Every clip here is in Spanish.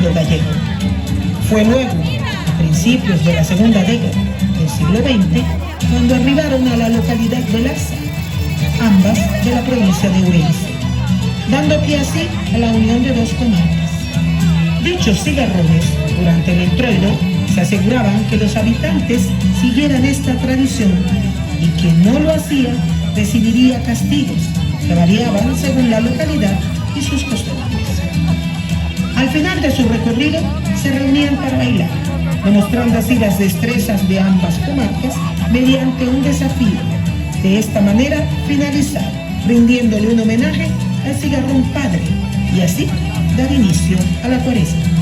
pueblo gallego. Fue luego, a principios de la segunda década del siglo XX, cuando arribaron a la localidad de Laza, ambas de la provincia de Ourense, dando pie así a la unión de dos comarcas. Dichos cigarrones, durante el introito, se aseguraban que los habitantes siguieran esta tradición y quien no lo hacía recibiría castigos que variaban según la localidad y sus costumbres. Al final de su recorrido se reunían para bailar, demostrando así las destrezas de ambas comarcas mediante un desafío. De esta manera finalizar, rindiéndole un homenaje al cigarrón padre y así dar inicio a la Cuaresma.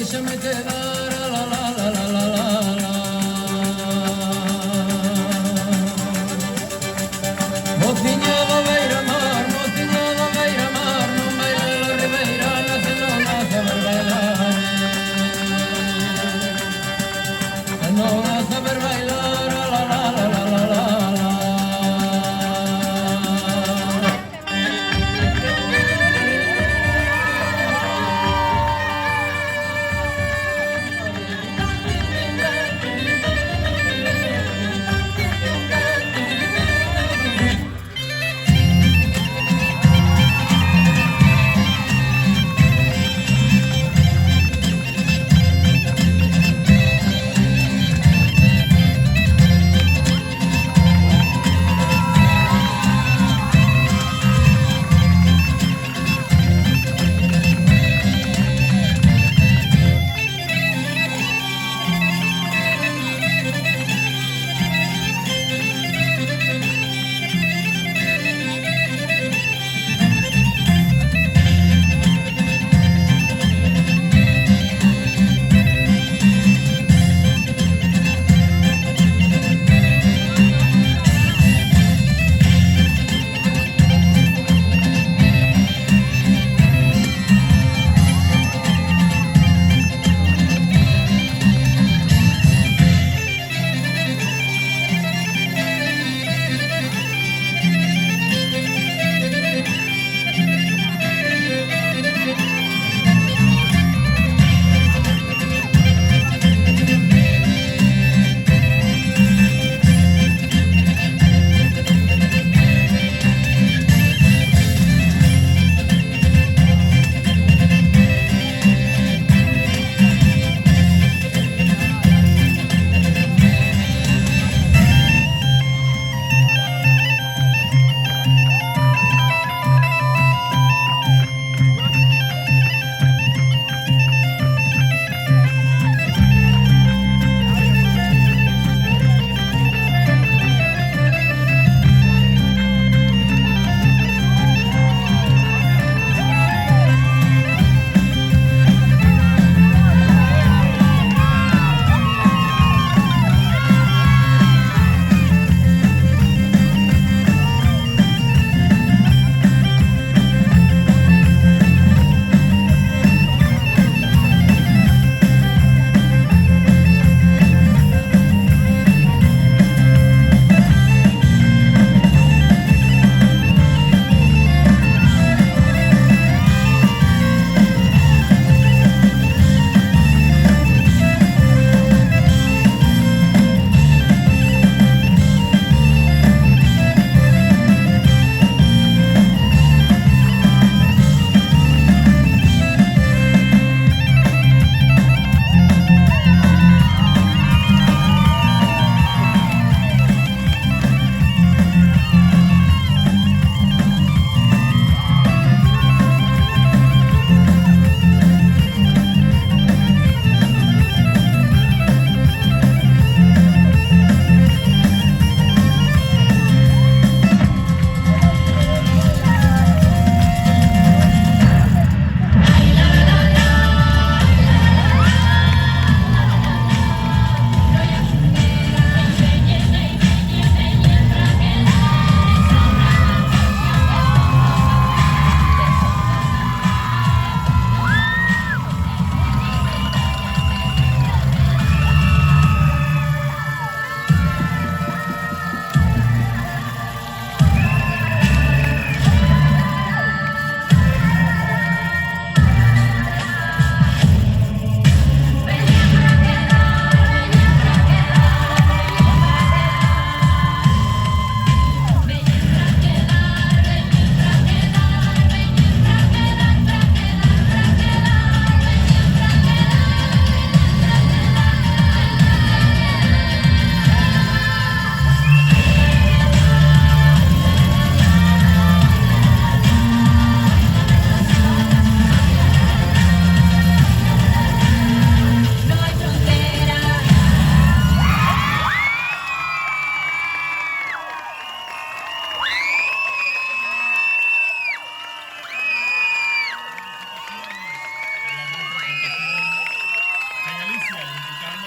Deixa-me quedar